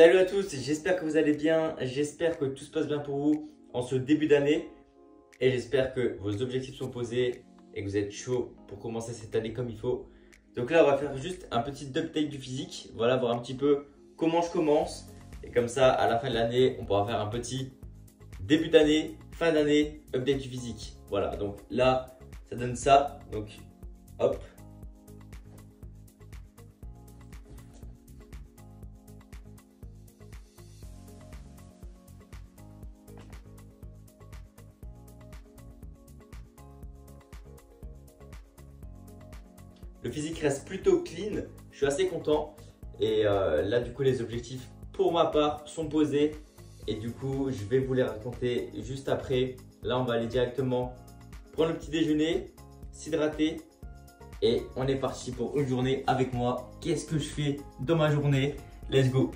Salut à tous, j'espère que vous allez bien, j'espère que tout se passe bien pour vous en ce début d'année et j'espère que vos objectifs sont posés et que vous êtes chaud pour commencer cette année comme il faut. Donc là, on va faire juste un petit update du physique, voilà, voir un petit peu comment je commence et comme ça, à la fin de l'année, on pourra faire un petit début d'année, fin d'année, update du physique. Voilà, donc là, ça donne ça, donc hop. Le physique reste plutôt clean, je suis assez content. Et là, du coup, les objectifs pour ma part sont posés. Et du coup, je vais vous les raconter juste après. Là, on va aller directement prendre le petit déjeuner, s'hydrater. Et on est parti pour une journée avec moi. Qu'est-ce que je fais dans ma journée? Let's go!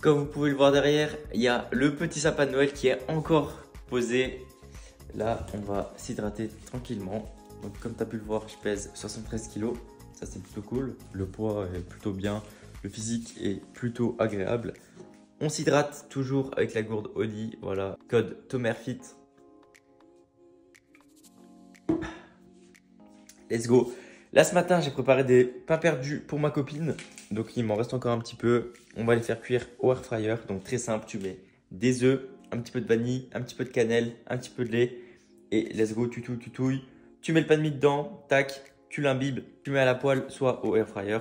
Comme vous pouvez le voir derrière, il y a le petit sapin de Noël qui est encore posé. Là, on va s'hydrater tranquillement. Donc, comme tu as pu le voir, je pèse 73 kg. Ça, c'est plutôt cool. Le poids est plutôt bien. Le physique est plutôt agréable. On s'hydrate toujours avec la gourde Audi. Voilà, code TOMERFIT. Let's go. Là, ce matin, j'ai préparé des pains perdus pour ma copine. Donc, il m'en reste encore un petit peu. On va les faire cuire au air fryer. Donc, très simple, tu mets des œufs, un petit peu de vanille, un petit peu de cannelle, un petit peu de lait. Et let's go, tu touilles. Tu mets le pain de mie dedans, tac, tu l'imbibes, tu mets à la poêle, soit au air fryer.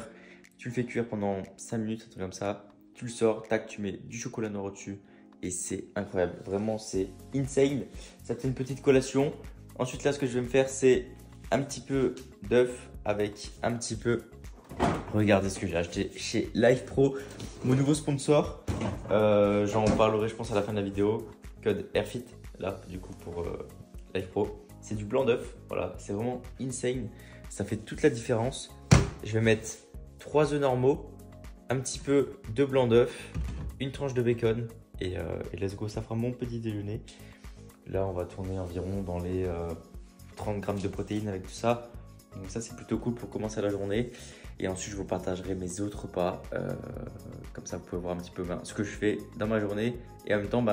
Tu le fais cuire pendant 5 minutes, un truc comme ça. Tu le sors, tac, tu mets du chocolat noir au-dessus. Et c'est incroyable, vraiment, c'est insane. Ça te fait une petite collation. Ensuite, là, ce que je vais me faire, c'est un petit peu d'œuf avec un petit peu. Regardez ce que j'ai acheté chez Life Pro, mon nouveau sponsor. J'en parlerai, je pense, à la fin de la vidéo. Code AIRFIT, là, du coup, pour Life Pro. C'est du blanc d'œuf, voilà, c'est vraiment insane. Ça fait toute la différence. Je vais mettre 3 œufs normaux, un petit peu de blanc d'œuf, une tranche de bacon et let's go, ça fera mon petit déjeuner. Là, on va tourner environ dans les 30 grammes de protéines avec tout ça. Donc ça, c'est plutôt cool pour commencer la journée. Et ensuite, je vous partagerai mes autres repas. Comme ça, vous pouvez voir un petit peu ce que je fais dans ma journée. Et en même temps,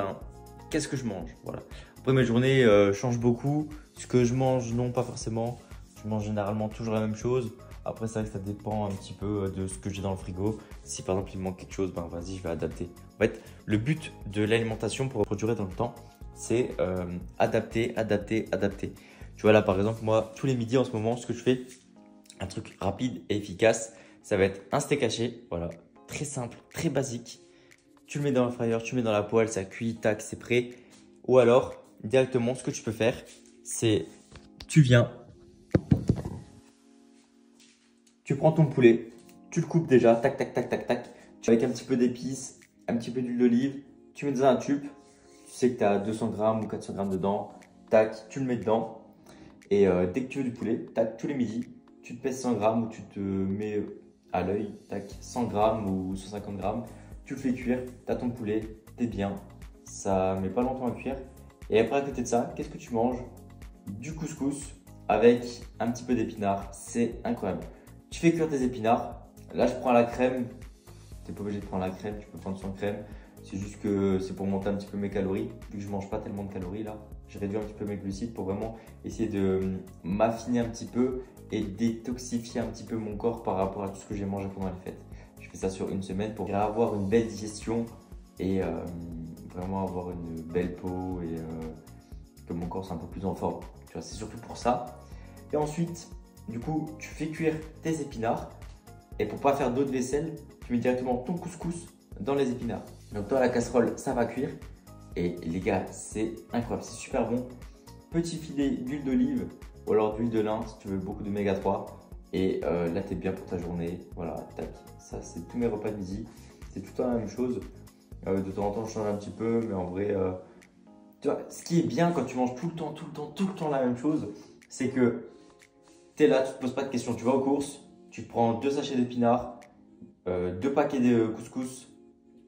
qu'est-ce que je mange. Voilà. Après, mes journées changent beaucoup. Ce que je mange, non, pas forcément. Je mange généralement toujours la même chose. Après, c'est vrai que ça dépend un petit peu de ce que j'ai dans le frigo. Si par exemple, il me manque quelque chose, vas-y, je vais adapter. En fait, le but de l'alimentation pour durer dans le temps, c'est adapter. Tu vois là, par exemple, moi, tous les midis en ce moment, ce que je fais, un truc rapide et efficace, ça va être un steak haché. Voilà, très simple, très basique. Tu le mets dans le fryer, tu le mets dans la poêle, ça cuit, tac, c'est prêt. Ou alors, directement, ce que tu peux faire, c'est tu viens, tu prends ton poulet, tu le coupes déjà, tac, avec un petit peu d'épices, un petit peu d'huile d'olive, tu mets dans un tube, tu sais que tu as 200 grammes ou 400 grammes dedans, tac, tu le mets dedans. Et dès que tu veux du poulet, tac, tous les midis, tu te pèses 100 grammes ou tu te mets à l'œil, tac, 100 grammes ou 150 grammes, tu le fais cuire, tu as ton poulet, t'es bien, ça met pas longtemps à cuire. Et après, à côté de ça, qu'est-ce que tu manges? Du couscous avec un petit peu d'épinards, c'est incroyable. Tu fais cuire tes épinards, là je prends la crème, tu n'es pas obligé de prendre la crème, tu peux prendre sans crème. C'est juste que c'est pour monter un petit peu mes calories, vu que je mange pas tellement de calories là. Je réduis un petit peu mes glucides pour vraiment essayer de m'affiner un petit peu et détoxifier un petit peu mon corps par rapport à tout ce que j'ai mangé pendant les fêtes. Je fais ça sur une semaine pour avoir une belle digestion et vraiment avoir une belle peau et que mon corps soit un peu plus en forme. Tu vois, c'est surtout pour ça. Et ensuite, du coup, tu fais cuire tes épinards et pour pas faire d'eau de vaisselle, tu mets directement ton couscous dans les épinards. Donc dans la casserole, ça va cuire. Et les gars, c'est incroyable, c'est super bon. Petit filet d'huile d'olive ou alors d'huile de lin si tu veux beaucoup d'oméga 3. Et là, tu es bien pour ta journée. Voilà, tac. Ça, c'est tous mes repas de midi. C'est tout le temps la même chose. De temps en temps, je change un petit peu, mais en vrai, tu vois, ce qui est bien quand tu manges tout le temps la même chose, c'est que tu es là, tu ne te poses pas de questions. Tu vas aux courses, tu prends 2 sachets d'épinards, 2 paquets de couscous,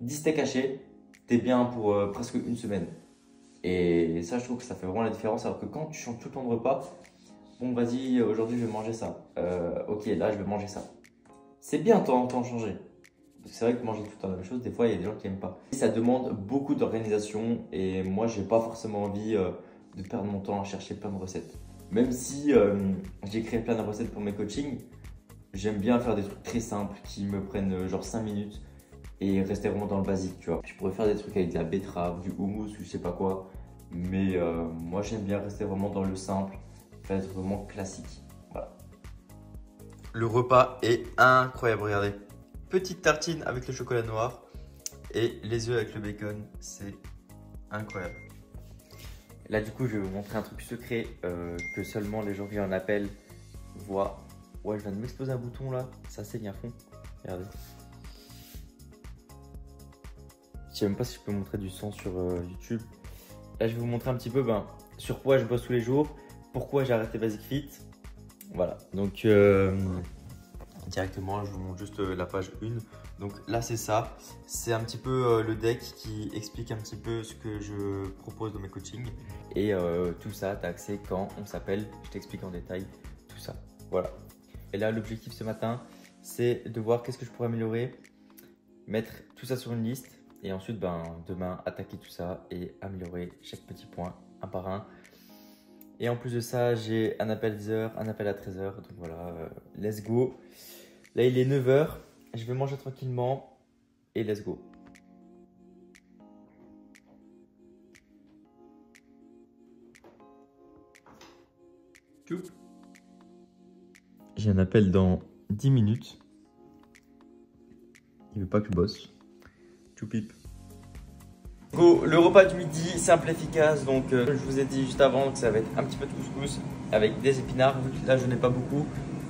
10 steaks hachés, t'es bien pour presque une semaine. Et ça, je trouve que ça fait vraiment la différence. Alors que quand tu changes tout le temps de repas, bon vas-y, aujourd'hui je vais manger ça. Ok, là je vais manger ça. C'est bien de temps en temps changer. Parce que c'est vrai que manger tout le temps la même chose, des fois il y a des gens qui n'aiment pas. Ça demande beaucoup d'organisation et moi j'ai pas forcément envie de perdre mon temps à chercher plein de recettes. Même si j'ai créé plein de recettes pour mes coachings, j'aime bien faire des trucs très simples qui me prennent genre 5 minutes et rester vraiment dans le basique, tu vois. Je pourrais faire des trucs avec de la betterave, du houmous ou je sais pas quoi, mais moi j'aime bien rester vraiment dans le simple, faire des trucs vraiment classiques. Voilà. Le repas est incroyable, regardez. Petite tartine avec le chocolat noir et les œufs avec le bacon, c'est incroyable. Là du coup je vais vous montrer un truc secret que seulement les gens qui en appellent voient. Ouais, je viens de m'exploser un bouton là, ça saigne à fond, regardez. Je sais même pas si je peux montrer du sang sur YouTube. Là je vais vous montrer un petit peu sur quoi je bosse tous les jours, pourquoi j'ai arrêté Basic Fit. Voilà, donc directement je vous montre juste la page 1. Donc là c'est ça, c'est un petit peu le deck qui explique un petit peu ce que je propose dans mes coachings. Et tout ça, tu as accès quand on s'appelle, je t'explique en détail tout ça. Voilà. Et là l'objectif ce matin, c'est de voir qu'est-ce que je pourrais améliorer, mettre tout ça sur une liste et ensuite demain attaquer tout ça et améliorer chaque petit point un par un. Et en plus de ça, j'ai un appel à 10h, un appel à 13h. Donc voilà, let's go. Là, il est 9h. Je vais manger tranquillement et let's go. J'ai un appel dans 10 minutes. Il veut pas que je bosse. Tchoupip. Go, le repas du midi, simple et efficace. Donc, je vous ai dit juste avant que ça va être un petit peu de couscous avec des épinards. Vu que là, je n'ai pas beaucoup.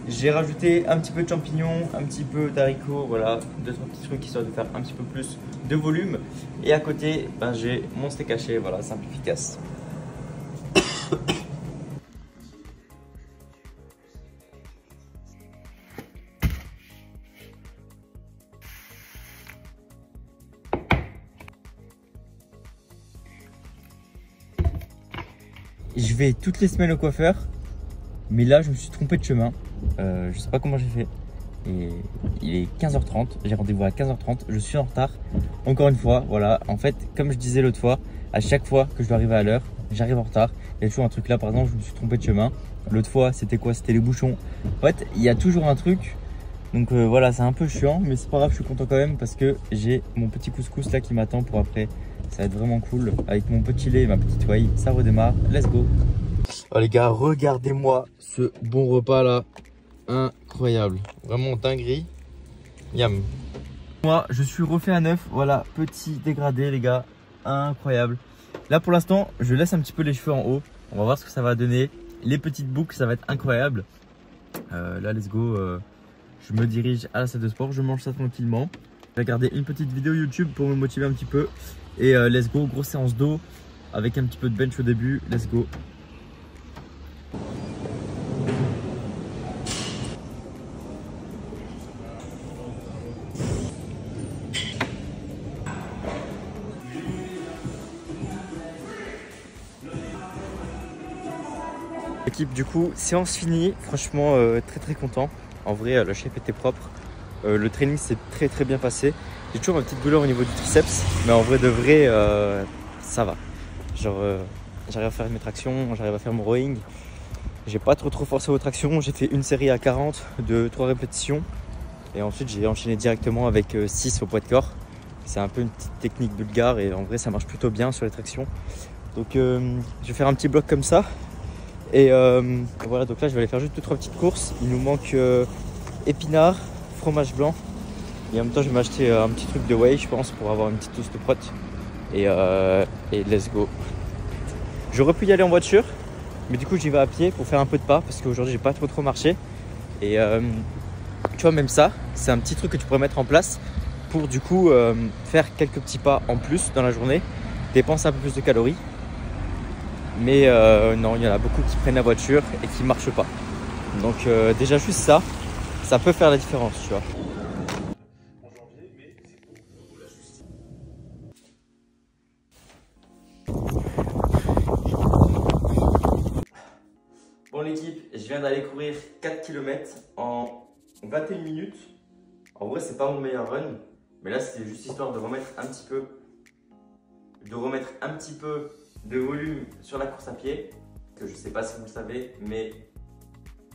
J'ai rajouté un petit peu de champignons, un petit peu d'haricots. Voilà, 2-3 petits trucs histoire de faire un petit peu plus de volume. Et à côté, j'ai mon steak haché. Voilà, simple et efficace. Je vais toutes les semaines au coiffeur, mais là je me suis trompé de chemin. Je sais pas comment j'ai fait. Et il est 15h30, j'ai rendez-vous à 15h30, je suis en retard. Encore une fois, voilà, en fait, comme je disais l'autre fois, à chaque fois que je dois arriver à l'heure, j'arrive en retard. Il y a toujours un truc là, par exemple, je me suis trompé de chemin. L'autre fois, c'était quoi? C'était les bouchons. En fait, il y a toujours un truc. Donc voilà, c'est un peu chiant, mais c'est pas grave, je suis content quand même parce que j'ai mon petit couscous là qui m'attend pour après. Ça va être vraiment cool. Avec mon petit lait et ma petite whey, ça redémarre. Let's go. Oh les gars, regardez-moi ce bon repas là. Incroyable. Vraiment dinguerie. Miam. Moi, je suis refait à neuf. Voilà, petit dégradé les gars. Incroyable. Là pour l'instant, je laisse un petit peu les cheveux en haut. On va voir ce que ça va donner. Les petites boucles, ça va être incroyable. Là, let's go. Je me dirige à la salle de sport. Je mange ça tranquillement. Je vais regarder une petite vidéo YouTube pour me motiver un petit peu. Et let's go, grosse séance d'eau avec un petit peu de bench au début. Let's go. Équipe, du coup, séance finie. Franchement, très content. En vrai, le chef était propre. Le training s'est très bien passé. J'ai toujours ma petite douleur au niveau du triceps, mais en vrai de vrai, ça va. Genre, j'arrive à faire mes tractions, j'arrive à faire mon rowing. J'ai pas trop forcé aux tractions. J'ai fait une série à 40 de 3 répétitions. Et ensuite, j'ai enchaîné directement avec 6 au poids de corps. C'est un peu une petite technique bulgare et en vrai, ça marche plutôt bien sur les tractions. Donc, je vais faire un petit bloc comme ça. Et voilà, donc là, je vais aller faire juste 2-3 petites courses. Il nous manque épinards, fromage blanc. Et en même temps, je vais m'acheter un petit truc de whey, je pense, pour avoir une petite touche de prot. Et let's go. J'aurais pu y aller en voiture, mais du coup, j'y vais à pied pour faire un peu de pas parce qu'aujourd'hui, j'ai pas trop marché. Et tu vois, même ça, c'est un petit truc que tu pourrais mettre en place pour du coup faire quelques petits pas en plus dans la journée, dépenser un peu plus de calories. Mais non, il y en a beaucoup qui prennent la voiture et qui marchent pas. Donc déjà juste ça, ça peut faire la différence, tu vois. Bon l'équipe, je viens d'aller courir 4 km en 21 minutes. En vrai, c'est pas mon meilleur run, mais là, c'était juste histoire de remettre un petit peu, de volume sur la course à pied. Que je sais pas si vous le savez, mais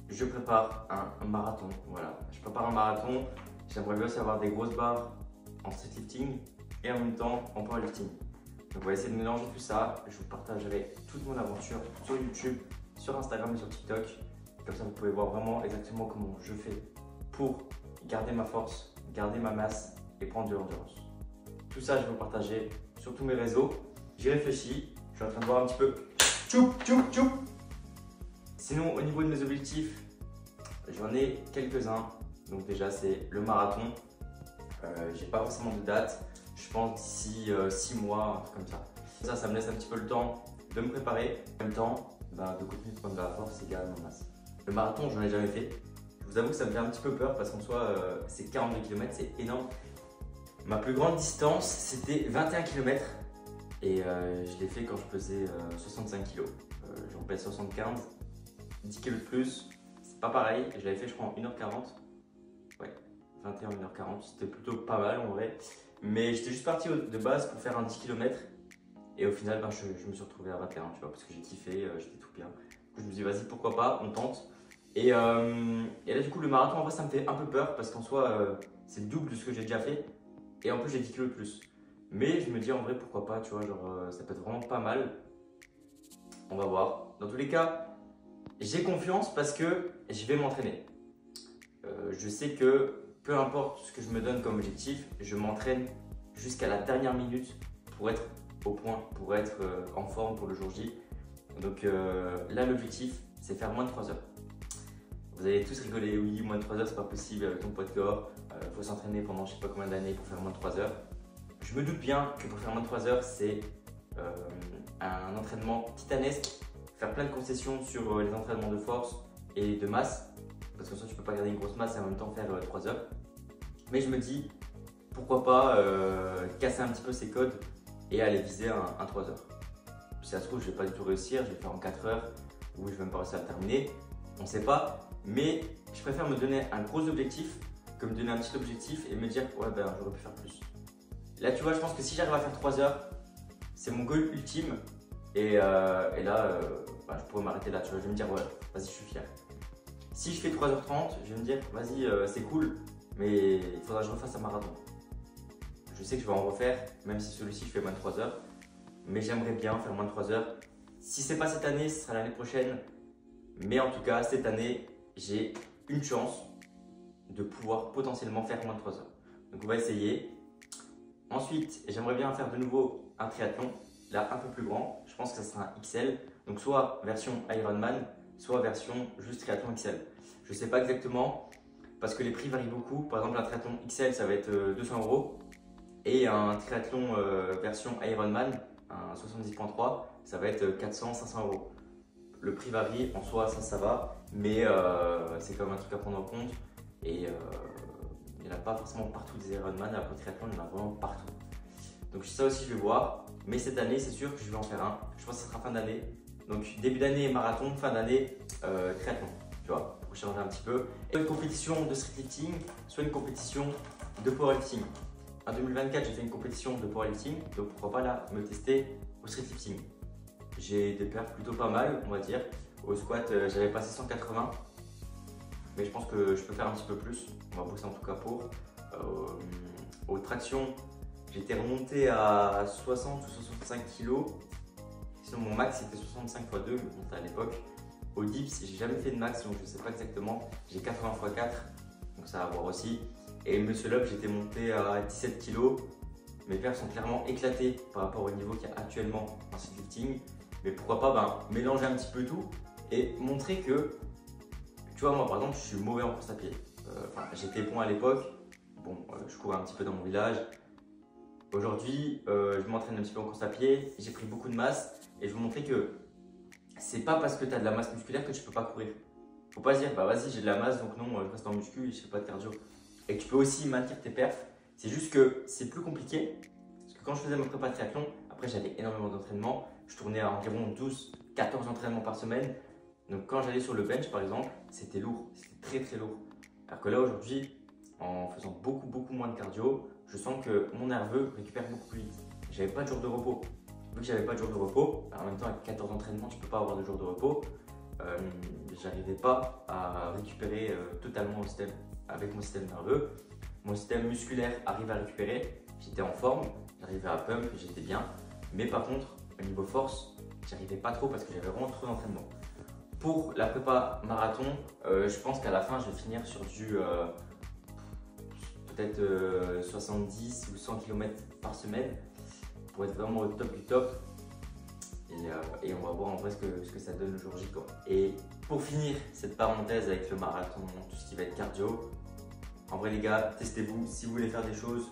je prépare un marathon. Voilà, je prépare un marathon. J'aimerais bien aussi avoir des grosses barres en streetlifting et en même temps en powerlifting. Donc on va essayer de mélanger tout ça. Je vous partagerai toute mon aventure sur YouTube, sur Instagram et sur TikTok. Comme ça, vous pouvez voir vraiment exactement comment je fais pour garder ma force, garder ma masse et prendre de l'endurance. Tout ça, je vais vous partager sur tous mes réseaux. J'y réfléchis. Je suis en train de voir un petit peu. Tchoup, tchoup, tchoup. Sinon, au niveau de mes objectifs, j'en ai quelques-uns. Donc déjà, c'est le marathon. J'ai pas forcément de date. Je pense d'ici 6 mois, un truc comme ça. Ça me laisse un petit peu le temps de me préparer. En même temps, de continuer de prendre de la force et garder ma masse. Le marathon, j'en ai jamais fait. Je vous avoue que ça me fait un petit peu peur parce qu'en soi, c'est 42 km, c'est énorme. Ma plus grande distance, c'était 21 km. Et je l'ai fait quand je pesais 65 kg. J'en pèse 75. 10 kg de plus, c'est pas pareil. Je l'avais fait, je crois, en 1h40. Ouais, 21, 1h40. C'était plutôt pas mal en vrai. Mais j'étais juste parti de base pour faire un 10 km. Et au final, je me suis retrouvé à 21, tu vois, parce que j'ai kiffé, j'étais tout bien. Du coup, je me suis dit, vas-y, pourquoi pas, on tente. Et là, du coup, le marathon, en vrai, ça me fait un peu peur parce qu'en soi, c'est le double de ce que j'ai déjà fait. Et en plus, j'ai 10 kg de plus. Mais je me dis, en vrai, pourquoi pas, tu vois, genre, ça peut être vraiment pas mal. On va voir. Dans tous les cas, j'ai confiance parce que je vais m'entraîner. Je sais que peu importe ce que je me donne comme objectif, je m'entraîne jusqu'à la dernière minute pour être au point, pour être en forme pour le jour J. Donc là, l'objectif, c'est faire moins de 3 heures. Vous allez tous rigoler, oui, moins de 3 heures, c'est pas possible avec ton poids de corps. Il faut s'entraîner pendant je sais pas combien d'années pour faire moins de 3 heures. Je me doute bien que pour faire moins de 3 heures, c'est un entraînement titanesque. Faire plein de concessions sur les entraînements de force et de masse. Parce que soit tu peux pas garder une grosse masse et en même temps faire 3 heures. Mais je me dis, pourquoi pas casser un petit peu ces codes et aller viser un 3 heures. Si ça se trouve, je vais pas du tout réussir, je vais faire en 4 heures ou je vais même pas réussir à le terminer. On ne sait pas, mais je préfère me donner un gros objectif que me donner un petit objectif et me dire ouais ben j'aurais pu faire plus. Là tu vois, je pense que si j'arrive à faire 3 heures, c'est mon goal ultime et là je pourrais m'arrêter là, tu vois, je vais me dire ouais, vas-y, je suis fier. Si je fais 3h30, je vais me dire vas-y, c'est cool, mais il faudra que je refasse un marathon. Je sais que je vais en refaire, même si celui-ci je fais moins de 3 heures, mais j'aimerais bien faire moins de 3 heures. Si c'est pas cette année, ce sera l'année prochaine. Mais en tout cas, cette année, j'ai une chance de pouvoir potentiellement faire moins de 3 heures. Donc on va essayer. Ensuite, j'aimerais bien faire de nouveau un triathlon, là un peu plus grand. Je pense que ça sera un XL. Donc soit version Ironman, soit version juste triathlon XL. Je ne sais pas exactement parce que les prix varient beaucoup. Par exemple, un triathlon XL, ça va être 200 €. Et un triathlon version Ironman, un 70.3, ça va être 400-500 €. Le prix varie, en soi ça va, mais c'est quand même un truc à prendre en compte. Et il n'y en a pas forcément partout des Ironman, alors qu'au triathlon il y en a vraiment partout. Donc ça aussi je vais voir, mais cette année c'est sûr que je vais en faire un. Je pense que ce sera fin d'année. Donc début d'année marathon, fin d'année triathlon, tu vois, pour changer un petit peu. Et une compétition de streetlifting, soit une compétition de powerlifting. En 2024 j'ai fait une compétition de powerlifting, donc pourquoi pas là me tester au streetlifting. J'ai des perfs plutôt pas mal, on va dire. Au squat, j'avais passé 180. Mais je pense que je peux faire un petit peu plus. On va bosser en tout cas pour. Aux tractions, j'étais remonté à 60 ou 65 kg. Sinon, mon max c'était 65 x 2, mais bon, c'était à l'époque. Au dips, j'ai jamais fait de max, donc je ne sais pas exactement. J'ai 80 x 4, donc ça va voir aussi. Et le muscle up, j'étais monté à 17 kg. Mes perfs sont clairement éclatés par rapport au niveau qu'il y a actuellement en streetlifting. Mais pourquoi pas mélanger un petit peu tout et montrer que, tu vois, moi par exemple, je suis mauvais en course à pied. J'étais bon à l'époque, je courais un petit peu dans mon village. Aujourd'hui, je m'entraîne un petit peu en course à pied, j'ai pris beaucoup de masse et je veux montrer que c'est pas parce que tu as de la masse musculaire que tu peux pas courir. Faut pas se dire, bah vas-y, j'ai de la masse donc non, je reste en muscu et je fais pas de cardio. Et tu peux aussi maintenir tes perfs, c'est juste que c'est plus compliqué. Parce que quand je faisais ma prépa triathlon, après j'avais énormément d'entraînement. Je tournais à environ 12-14 entraînements par semaine. Donc quand j'allais sur le bench par exemple, c'était lourd, c'était très très lourd. Alors que là aujourd'hui, en faisant beaucoup moins de cardio, je sens que mon nerveux récupère beaucoup plus vite. J'avais pas de jour de repos. Vu que j'avais pas de jour de repos, en même temps avec 14 entraînements, tu peux pas avoir de jour de repos. J'arrivais pas à récupérer totalement avec mon système nerveux. Mon système musculaire arrivait à récupérer, j'étais en forme, j'arrivais à pump, j'étais bien. Mais par contre, au niveau force, j'arrivais pas trop parce que j'avais vraiment trop d'entraînement. Pour la prépa marathon, je pense qu'à la fin, je vais finir sur du peut-être 70 ou 100 km par semaine pour être vraiment au top du top. Et on va voir en vrai ce que ça donne le jour J, quoi. Et pour finir cette parenthèse avec le marathon, tout ce qui va être cardio, en vrai les gars, testez-vous. Si vous voulez faire des choses,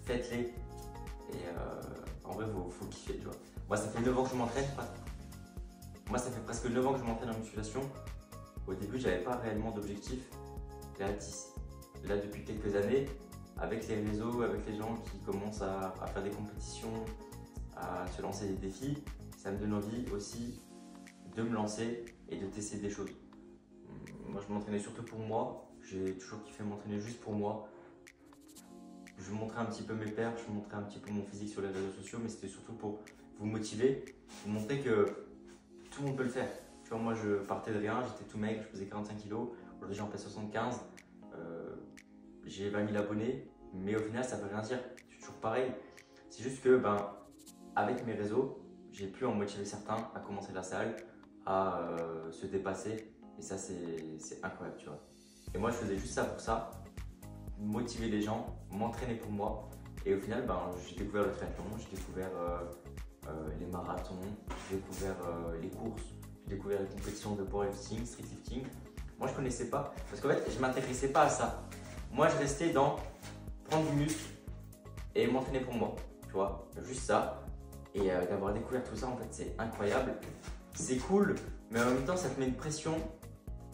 faites-les. Et en vrai, faut kiffer, tu vois. Moi, ça fait 9 ans que je m'entraîne. Moi, ça fait presque 9 ans que je m'entraîne en musculation. Au début, j'avais pas réellement d'objectif. Là, depuis quelques années, avec les réseaux, avec les gens qui commencent à faire des compétitions, à se lancer des défis, ça me donne envie aussi de me lancer et de tester des choses. Moi, je m'entraînais surtout pour moi. J'ai toujours kiffé m'entraîner juste pour moi. Je montrais un petit peu mes perfs, je montrais un petit peu mon physique sur les réseaux sociaux, mais c'était surtout pour vous motiver, vous montrer que tout le monde peut le faire. Tu vois, moi, je partais de rien, j'étais tout maigre, je faisais 45 kg. Aujourd'hui, j'en pèse 75. J'ai 20 000 abonnés, mais au final, ça ne veut rien dire. C'est toujours pareil. C'est juste que, avec mes réseaux, j'ai pu en motiver certains à commencer la salle, à se dépasser. Et ça, c'est incroyable, tu vois. Et moi, je faisais juste ça pour ça, motiver les gens, m'entraîner pour moi. Et au final, j'ai découvert le triathlon, j'ai découvert les marathons, j'ai découvert les courses, j'ai découvert les compétitions de powerlifting, streetlifting. Moi, je ne connaissais pas, parce qu'en fait, je ne m'intéressais pas à ça. Moi, je restais dans prendre du muscle et m'entraîner pour moi, tu vois, juste ça. Et d'avoir découvert tout ça, en fait, c'est incroyable. C'est cool, mais en même temps, ça te met une pression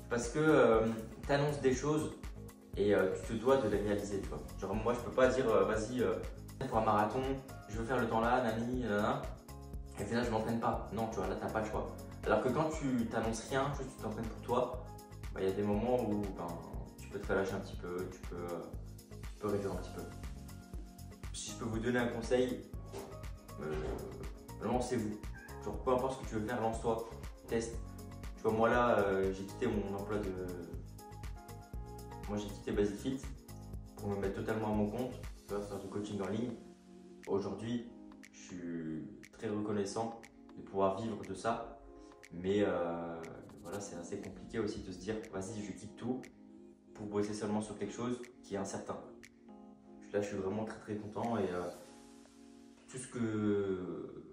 parce que tu annonces des choses et tu te dois de les réaliser, tu vois. Genre, moi, je peux pas dire, vas-y, pour un marathon, je veux faire le temps là, nani, nanana. Et au final, je m'entraîne pas. Non, tu vois, là, t'as pas le choix. Alors que quand tu t'annonces rien, juste tu t'entraînes pour toi, y a des moments où tu peux te relâcher un petit peu, tu peux réduire un petit peu. Si je peux vous donner un conseil, lancez-vous. Genre, peu importe ce que tu veux faire, lance-toi, teste. Tu vois, moi là, j'ai quitté mon emploi de. Moi, j'ai quitté Basic-Fit pour me mettre totalement à mon compte, faire du coaching en ligne. Aujourd'hui, je suis très reconnaissant de pouvoir vivre de ça, mais voilà, c'est assez compliqué aussi de se dire, vas-y, je quitte tout pour bosser seulement sur quelque chose qui est incertain. Là, je suis vraiment très content et tout ce que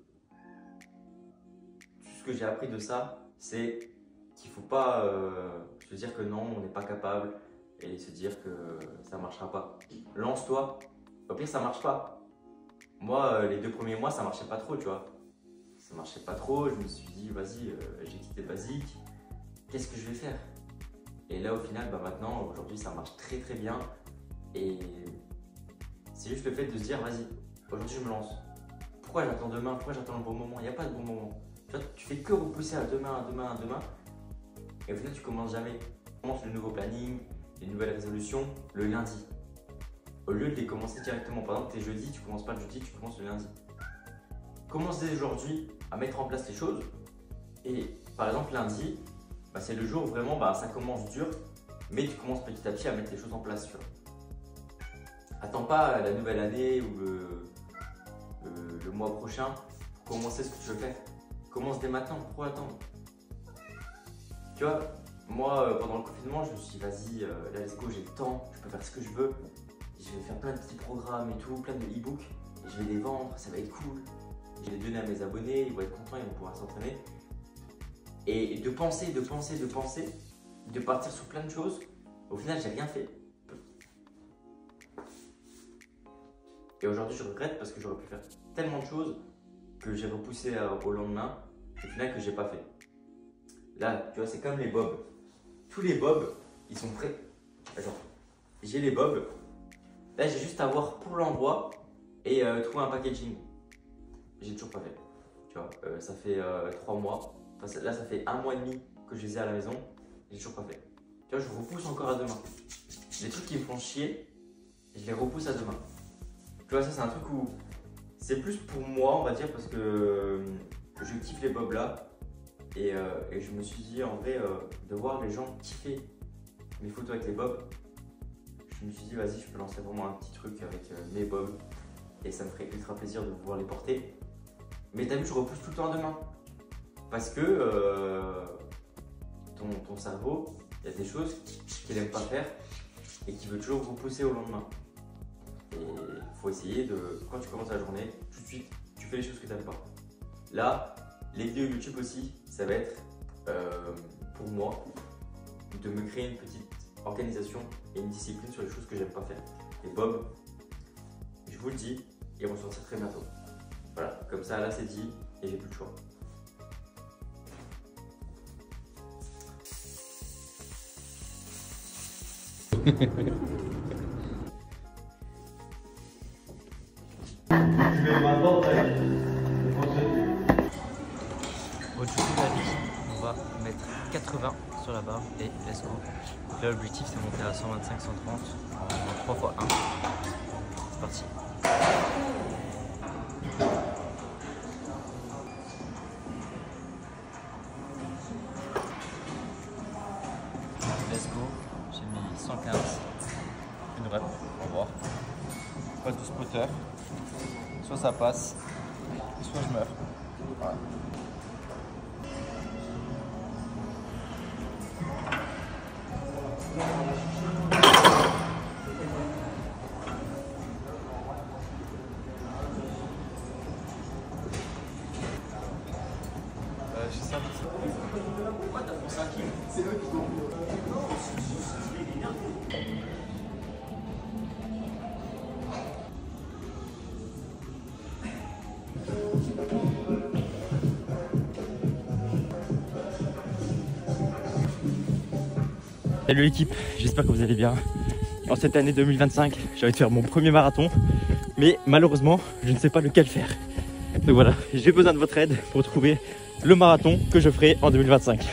j'ai appris de ça, c'est qu'il ne faut pas se dire que non, on n'est pas capable et se dire que ça ne marchera pas. Lance-toi, au pire, ça ne marche pas. Moi, les 2 premiers mois, ça ne marchait pas trop, tu vois. Ça ne marchait pas trop, je me suis dit, vas-y, j'ai quitté Basic, qu'est-ce que je vais faire? Et là, au final, maintenant, aujourd'hui, ça marche très bien. Et c'est juste le fait de se dire, vas-y, aujourd'hui, je me lance. Pourquoi j'attends demain? Pourquoi j'attends le bon moment? Il n'y a pas de bon moment. Tu vois, tu fais que repousser à demain. Et au final, tu commences jamais. Tu commences le nouveau planning, les nouvelles résolutions le lundi. Au lieu de les commencer directement. Par exemple, t'es jeudi, tu commences pas le jeudi, tu commences le lundi. Commence dès aujourd'hui à mettre en place les choses. Et par exemple, lundi, c'est le jour où vraiment ça commence dur, mais tu commences petit à petit à mettre les choses en place. Tu vois. Attends pas la nouvelle année ou le mois prochain pour commencer ce que tu veux faire. Commence dès maintenant, pourquoi attendre? Tu vois, moi pendant le confinement, je me suis dit vas-y, là let's go, j'ai le temps, je peux faire ce que je veux. Je vais faire plein de petits programmes et tout, plein de e-books, et je vais les vendre, ça va être cool. Je vais les donner à mes abonnés, ils vont être contents, ils vont pouvoir s'entraîner. Et de penser, de partir sur plein de choses, au final j'ai rien fait. Et aujourd'hui je regrette parce que j'aurais pu faire tellement de choses que j'ai repoussé au lendemain, au final que j'ai pas fait. Là, tu vois, c'est comme les bobs. Tous les bobs, ils sont prêts. Attends, j'ai les bobs. Là, j'ai juste à voir pour l'envoi et trouver un packaging. J'ai toujours pas fait. Tu vois, ça fait 3 mois. Enfin, là, ça fait 1 mois et demi que je les ai à la maison, j'ai toujours pas fait. Tu vois, je repousse encore à demain. Les trucs qui me font chier, je les repousse à demain. Tu vois, ça c'est un truc où c'est plus pour moi, on va dire, parce que je kiffe les bobs là. Et je me suis dit, en vrai, de voir les gens kiffer mes photos avec les bobs, je me suis dit, vas-y, je peux lancer vraiment un petit truc avec mes bobs. Et ça me ferait ultra plaisir de pouvoir les porter. Mais t'as vu, je repousse tout le temps à demain. Parce que ton cerveau, il y a des choses qu'il n'aime pas faire et qu'il veut toujours repousser au lendemain. Et il faut essayer de, quand tu commences la journée, tout de suite, tu fais les choses que tu n'aimes pas. Là, les vidéos YouTube aussi, ça va être pour moi de me créer une petite organisation et une discipline sur les choses que j'aime pas faire. Et Bob, je vous le dis, ils vont sortir très bientôt. Voilà, comme ça là c'est dit et j'ai plus de choix. Bon, du coup, on va mettre 80 sur la barre et let's go. Là, l'objectif c'est de monter à 125, 130 en 3 fois 1. C'est parti. Let's go. J'ai mis 115. Une rep, on va voir. Je passe du spotter. Soit ça passe, soit je meurs. Voilà. Je sais un peu ça. Pourquoi t'as fait ça? C'est eux qui ont. Salut l'équipe, j'espère que vous allez bien. En cette année 2025, j'ai envie de faire mon premier marathon, mais malheureusement, je ne sais pas lequel faire. Donc voilà, j'ai besoin de votre aide pour trouver le marathon que je ferai en 2025.